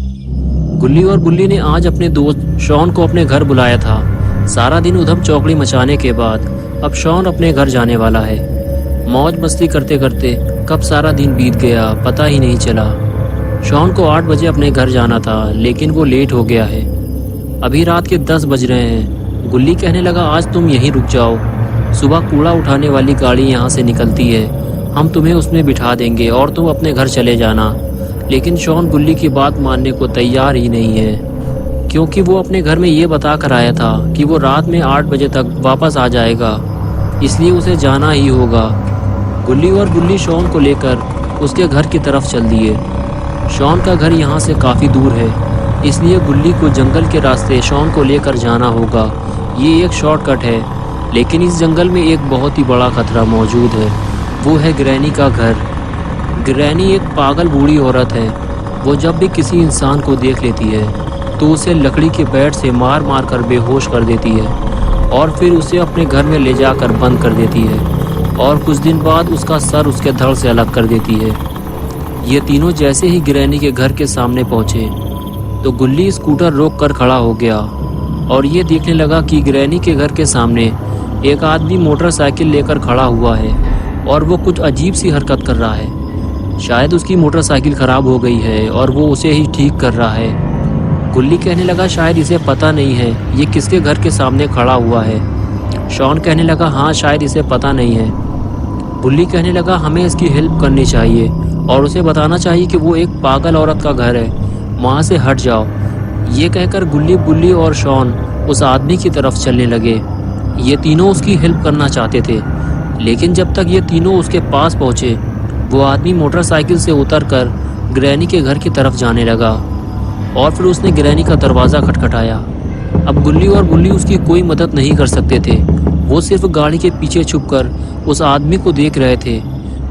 गुल्ली और बुल्ली ने आज अपने दोस्त शॉन को अपने घर बुलाया था। सारा दिन उधम चौकड़ी मचाने के बाद अब शॉन अपने घर जाने वाला है। मौज मस्ती करते करते कब सारा दिन बीत गया पता ही नहीं चला। शॉन को 8 बजे अपने घर जाना था, लेकिन वो लेट हो गया है। अभी रात के 10 बज रहे हैं। गुल्ली कहने लगा, आज तुम यहीं रुक जाओ, सुबह कूड़ा उठाने वाली गाड़ी यहाँ से निकलती है, हम तुम्हें उसमें बिठा देंगे और तुम अपने घर चले जाना। लेकिन शॉन गुल्ली की बात मानने को तैयार ही नहीं है, क्योंकि वो अपने घर में ये बता कर आया था कि वो रात में 8 बजे तक वापस आ जाएगा, इसलिए उसे जाना ही होगा। गुल्ली और बुल्ली शॉन को लेकर उसके घर की तरफ चल दिए। शॉन का घर यहाँ से काफ़ी दूर है, इसलिए गुल्ली को जंगल के रास्ते शॉन को लेकर जाना होगा। ये एक शॉर्टकट है, लेकिन इस जंगल में एक बहुत ही बड़ा खतरा मौजूद है, वो है ग्रैनी का घर। ग्रैनी एक पागल बूढ़ी औरत है। वो जब भी किसी इंसान को देख लेती है तो उसे लकड़ी के बैट से मार मार कर बेहोश कर देती है और फिर उसे अपने घर में ले जाकर बंद कर देती है और कुछ दिन बाद उसका सर उसके धड़ से अलग कर देती है। ये तीनों जैसे ही ग्रैनी के घर के सामने पहुँचे तो गुल्ली स्कूटर रोक कर खड़ा हो गया और ये देखने लगा कि ग्रैनी के घर के सामने एक आदमी मोटरसाइकिल लेकर खड़ा हुआ है और वो कुछ अजीब सी हरकत कर रहा है। शायद उसकी मोटरसाइकिल ख़राब हो गई है और वो उसे ही ठीक कर रहा है। गुल्ली कहने लगा, शायद इसे पता नहीं है ये किसके घर के सामने खड़ा हुआ है। शॉन कहने लगा, हाँ शायद इसे पता नहीं है। गुल्ली कहने लगा, हमें इसकी हेल्प करनी चाहिए और उसे बताना चाहिए कि वो एक पागल औरत का घर है, वहाँ से हट जाओ। ये कहकर गुल्ली, बुल्ली और शॉन उस आदमी की तरफ चलने लगे। ये तीनों उसकी हेल्प करना चाहते थे, लेकिन जब तक ये तीनों उसके पास पहुँचे वो आदमी मोटरसाइकिल से उतरकर ग्रैनी के घर की तरफ जाने लगा और फिर उसने ग्रैनी का दरवाज़ा खटखटाया। अब गुल्ली और बुल्ली उसकी कोई मदद नहीं कर सकते थे। वो सिर्फ गाड़ी के पीछे छुपकर उस आदमी को देख रहे थे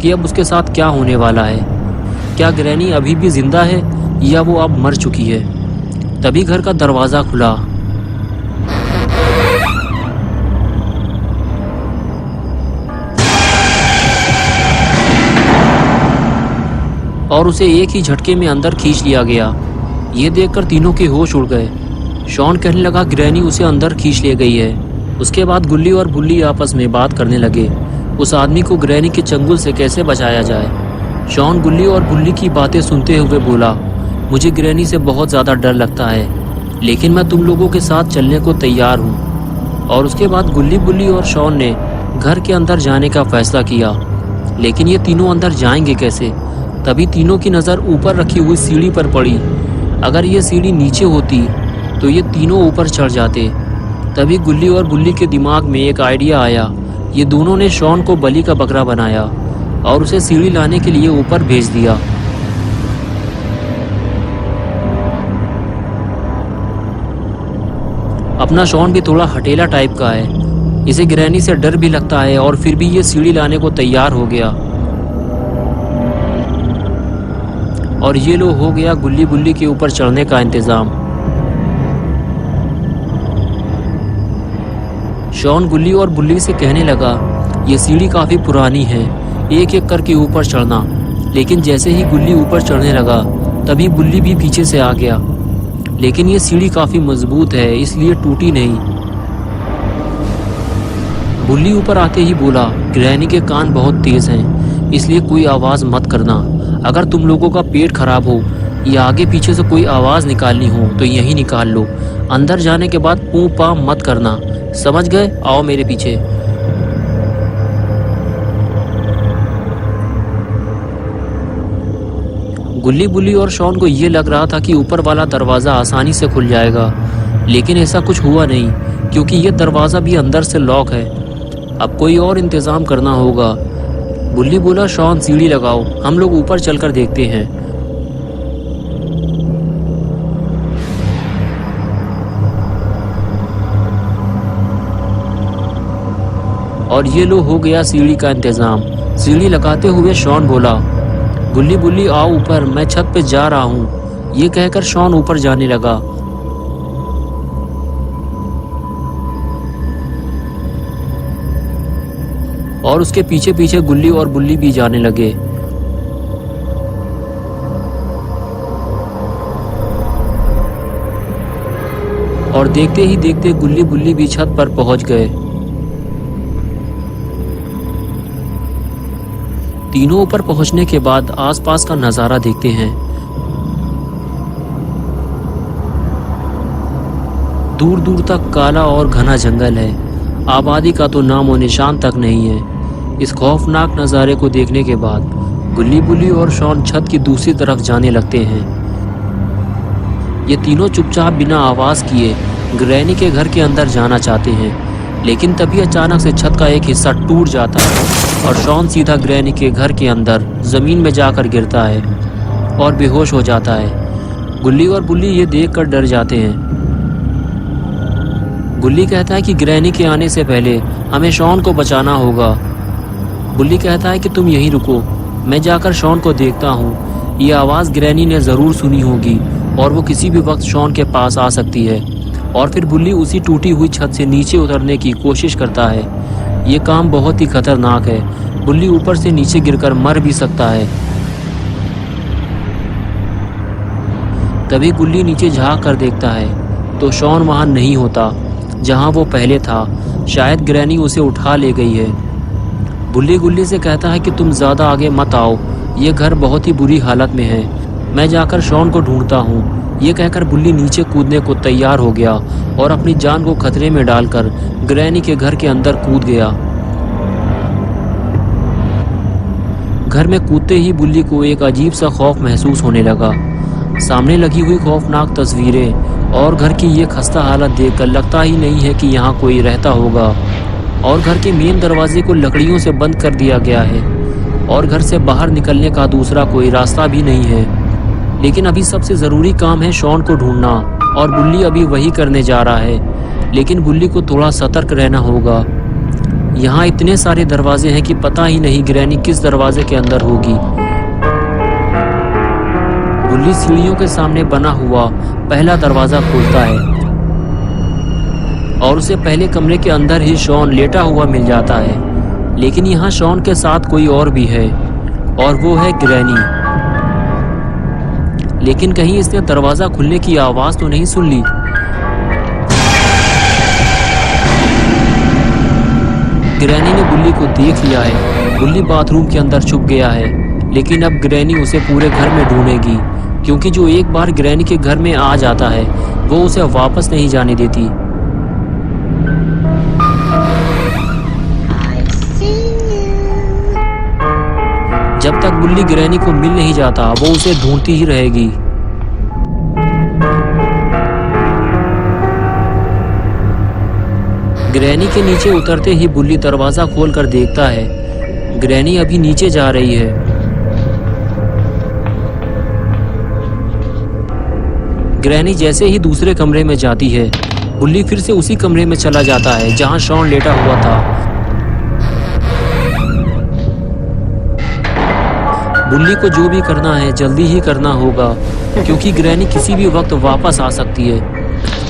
कि अब उसके साथ क्या होने वाला है। क्या ग्रैनी अभी भी जिंदा है या वो अब मर चुकी है? तभी घर का दरवाज़ा खुला और उसे एक ही झटके में अंदर खींच लिया गया। ये देखकर तीनों के होश उड़ गए। शॉन कहने लगा, ग्रैनी उसे अंदर खींच ले गई है। उसके बाद गुल्ली और बुल्ली आपस में बात करने लगे, उस आदमी को ग्रैनी के चंगुल से कैसे बचाया जाए। शॉन गुल्ली और बुल्ली की बातें सुनते हुए बोला, मुझे ग्रैनी से बहुत ज़्यादा डर लगता है, लेकिन मैं तुम लोगों के साथ चलने को तैयार हूँ। और उसके बाद गुल्ली, बुल्ली और शॉन ने घर के अंदर जाने का फैसला किया, लेकिन ये तीनों अंदर जाएंगे कैसे? तभी तीनों की नज़र ऊपर रखी हुई सीढ़ी पर पड़ी। अगर ये सीढ़ी नीचे होती तो ये तीनों ऊपर चढ़ जाते। तभी गुल्ली और बुल्ली के दिमाग में एक आइडिया आया। ये दोनों ने शॉन को बलि का बकरा बनाया और उसे सीढ़ी लाने के लिए ऊपर भेज दिया। अपना शॉन भी थोड़ा हटेला टाइप का है, इसे ग्रैनी से डर भी लगता है और फिर भी ये सीढ़ी लाने को तैयार हो गया। और ये लो हो गया गुल्ली बुल्ली के ऊपर चढ़ने का इंतज़ाम। शॉन गुल्ली और बुल्ली से कहने लगा, ये सीढ़ी काफ़ी पुरानी है, एक एक करके ऊपर चढ़ना। लेकिन जैसे ही गुल्ली ऊपर चढ़ने लगा तभी बुल्ली भी पीछे से आ गया। लेकिन ये सीढ़ी काफ़ी मजबूत है, इसलिए टूटी नहीं। बुल्ली ऊपर आते ही बोला, ग्रैनी के कान बहुत तेज़ हैं, इसलिए कोई आवाज़ मत करना। अगर तुम लोगों का पेट खराब हो या आगे पीछे से कोई आवाज़ निकालनी हो तो यहीं निकाल लो। अंदर जाने के बाद पू पा मत करना, समझ गए? आओ मेरे पीछे। गुल्ली, बुल्ली और शॉन को ये लग रहा था कि ऊपर वाला दरवाज़ा आसानी से खुल जाएगा, लेकिन ऐसा कुछ हुआ नहीं, क्योंकि ये दरवाज़ा भी अंदर से लॉक है। अब कोई और इंतज़ाम करना होगा। बुल्ली बोला, शॉन सीढ़ी लगाओ, हम लोग ऊपर चलकर देखते हैं। और ये लो हो गया सीढ़ी का इंतज़ाम। सीढ़ी लगाते हुए शॉन बोला, गुल्ली, बुल्ली आओ ऊपर, मैं छत पे जा रहा हूँ। ये कहकर शॉन ऊपर जाने लगा। और उसके पीछे पीछे गुल्ली और बुल्ली भी जाने लगे। और देखते ही देखते गुल्ली बुल्ली भी छत पर पहुंच गए। तीनों ऊपर पहुंचने के बाद आसपास का नजारा देखते हैं। दूर दूर तक काला और घना जंगल है, आबादी का तो नामो निशान तक नहीं है। इस खौफनाक नज़ारे को देखने के बाद गुल्ली बुल्ली और शॉन छत की दूसरी तरफ जाने लगते हैं। ये तीनों चुपचाप बिना आवाज़ किए ग्रैनी के घर के अंदर जाना चाहते हैं, लेकिन तभी अचानक से छत का एक हिस्सा टूट जाता है और शॉन सीधा ग्रैनी के घर के अंदर ज़मीन में जाकर गिरता है और बेहोश हो जाता है। गुल्ली और बुल्ली ये देखकर डर जाते हैं। गुल्ली कहता है कि ग्रैनी के आने से पहले हमें शॉन को बचाना होगा। बुल्ली कहता है कि तुम यहीं रुको, मैं जाकर शॉन को देखता हूँ। ये आवाज़ ग्रैनी ने ज़रूर सुनी होगी और वो किसी भी वक्त शॉन के पास आ सकती है। और फिर बुल्ली उसी टूटी हुई छत से नीचे उतरने की कोशिश करता है। ये काम बहुत ही खतरनाक है, बुल्ली ऊपर से नीचे गिरकर मर भी सकता है। तभी गुल्ली नीचे झाँक कर देखता है तो शॉन वहाँ नहीं होता जहाँ वो पहले था। शायद ग्रैनी उसे उठा ले गई है। बुल्ली गुल्ली से कहता है कि तुम ज़्यादा आगे मत आओ, ये घर बहुत ही बुरी हालत में है, मैं जाकर शॉन को ढूंढता हूँ। ये कहकर बुल्ली नीचे कूदने को तैयार हो गया और अपनी जान को खतरे में डालकर ग्रैनी के घर के अंदर कूद गया। घर में कूदते ही बुल्ली को एक अजीब सा खौफ महसूस होने लगा। सामने लगी हुई खौफनाक तस्वीरें और घर की ये खस्ता हालत देखकर लगता ही नहीं है कि यहाँ कोई रहता होगा। और घर के मेन दरवाजे को लकड़ियों से बंद कर दिया गया है और घर से बाहर निकलने का दूसरा कोई रास्ता भी नहीं है। लेकिन अभी सबसे ज़रूरी काम है शॉन को ढूंढना और बुल्ली अभी वही करने जा रहा है। लेकिन बुल्ली को थोड़ा सतर्क रहना होगा। यहाँ इतने सारे दरवाजे हैं कि पता ही नहीं ग्रैनी किस दरवाजे के अंदर होगी। बुल्ली सीढ़ियों के सामने बना हुआ पहला दरवाज़ा खोलता है और उसे पहले कमरे के अंदर ही शॉन लेटा हुआ मिल जाता है। लेकिन यहाँ शॉन के साथ कोई और भी है और वो है ग्रैनी। लेकिन कहीं इसने दरवाज़ा खुलने की आवाज़ तो नहीं सुन ली। ग्रैनी ने बुल्ली को देख लिया है। बुल्ली बाथरूम के अंदर छुप गया है, लेकिन अब ग्रैनी उसे पूरे घर में ढूंढेगी, क्योंकि जो एक बार ग्रैनी के घर में आ जाता है वो उसे वापस नहीं जाने देती। जब तक बुल्ली ग्रैनी को मिल नहीं जाता वो उसे ढूंढती ही रहेगी। ग्रैनी के नीचे उतरते ही बुल्ली दरवाजा खोलकर देखता है ग्रैनी अभी नीचे जा रही है। ग्रैनी जैसे ही दूसरे कमरे में जाती है, बुल्ली फिर से उसी कमरे में चला जाता है जहां शॉन लेटा हुआ था। बुल्ली को जो भी करना है जल्दी ही करना होगा, क्योंकि ग्रैनी किसी भी वक्त वापस आ सकती है।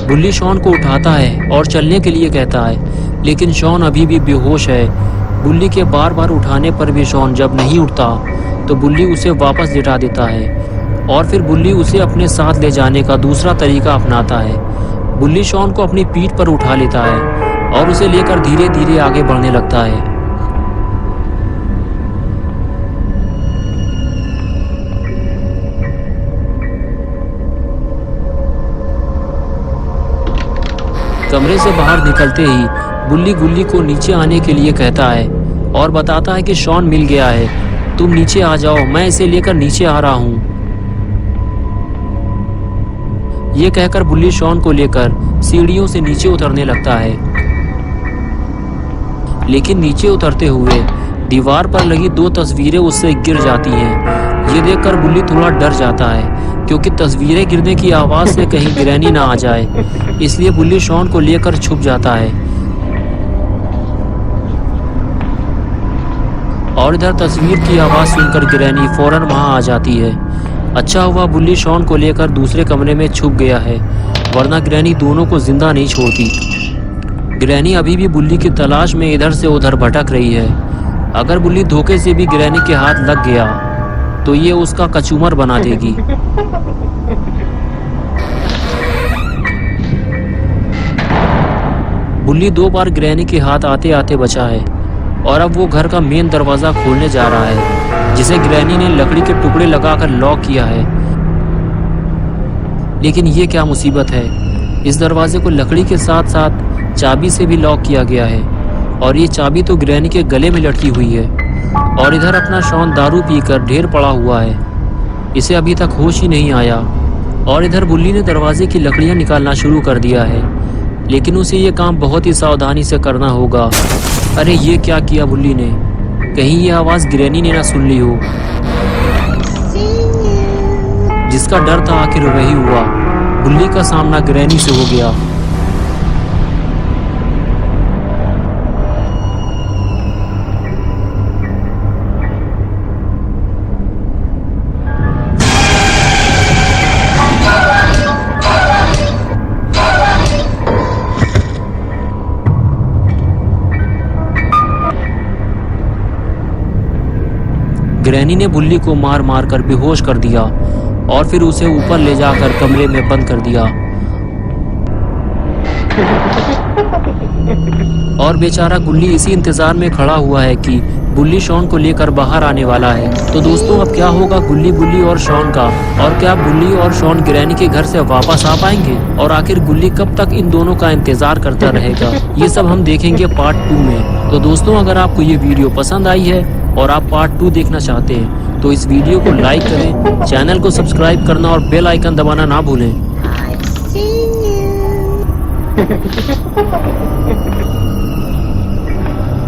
बुल्ली शॉन को उठाता है और चलने के लिए कहता है, लेकिन शॉन अभी भी बेहोश है। बुल्ली के बार बार उठाने पर भी शॉन जब नहीं उठता तो बुल्ली उसे वापस लिटा देता है और फिर बुल्ली उसे अपने साथ ले जाने का दूसरा तरीका अपनाता है। बुल्ली शॉन को अपनी पीठ पर उठा लेता है और उसे लेकर धीरे धीरे आगे बढ़ने लगता है। कमरे से बाहर निकलते ही बुल्ली गुल्ली को नीचे आने के लिए कहता है और बताता है कि शॉन मिल गया है, तुम नीचे आ जाओ, मैं इसे लेकर नीचे आ रहा हूँ। ये कहकर बुल्ली शॉन को लेकर सीढ़ियों से नीचे उतरने लगता है। लेकिन नीचे उतरते हुए दीवार पर लगी 2 तस्वीरें उससे गिर जाती हैं। ये देखकर बुल्ली थोड़ा डर जाता है, क्योंकि तस्वीरें गिरने की आवाज़ से कहीं ग्रैनी ना आ जाए, इसलिए बुल्ली शॉन को लेकर छुप जाता है। और इधर तस्वीर की आवाज़ सुनकर ग्रैनी फौरन वहाँ आ जाती है। अच्छा हुआ बुल्ली शॉन को लेकर दूसरे कमरे में छुप गया है, वरना ग्रैनी दोनों को जिंदा नहीं छोड़ती। ग्रैनी अभी भी बुल्ली की तलाश में इधर से उधर भटक रही है। अगर बुल्ली धोखे से भी ग्रैनी के हाथ लग गया तो ये उसका कचूमर बना देगी। बुल्ली 2 बार ग्रैनी के हाथ आते आते बचा है और अब वो घर का मेन दरवाजा खोलने जा रहा है, जिसे ग्रैनी ने लकड़ी के टुकड़े लगाकर लॉक किया है। लेकिन ये क्या मुसीबत है, इस दरवाजे को लकड़ी के साथ साथ चाबी से भी लॉक किया गया है और ये चाबी तो ग्रैनी के गले में लटकी हुई है। और इधर अपना शॉन दारू पीकर ढेर पड़ा हुआ है, इसे अभी तक होश ही नहीं आया। और इधर बुल्ली ने दरवाजे की लकड़ियां निकालना शुरू कर दिया है, लेकिन उसे ये काम बहुत ही सावधानी से करना होगा। अरे ये क्या किया बुल्ली ने, कहीं ये आवाज़ ग्रैनी ने ना सुन ली हो। जिसका डर था आखिर वही हुआ, बुल्ली का सामना ग्रैनी से हो गया। ग्रैनी ने बुल्ली को मार मार कर बेहोश कर दिया और फिर उसे ऊपर ले जाकर कमरे में बंद कर दिया। और बेचारा गुल्ली इसी इंतजार में खड़ा हुआ है कि बुल्ली शॉन को लेकर बाहर आने वाला है। तो दोस्तों अब क्या होगा बुल्ली और शॉन का, और क्या बुल्ली और शॉन ग्रैनी के घर से वापस आ पाएंगे, और आखिर गुल्ली कब तक इन दोनों का इंतजार करता रहेगा, ये सब हम देखेंगे पार्ट 2 में। तो दोस्तों अगर आपको ये वीडियो पसंद आई है और आप पार्ट 2 देखना चाहते हैं तो इस वीडियो को लाइक करें, चैनल को सब्सक्राइब करना और बेल आइकन दबाना ना भूलें।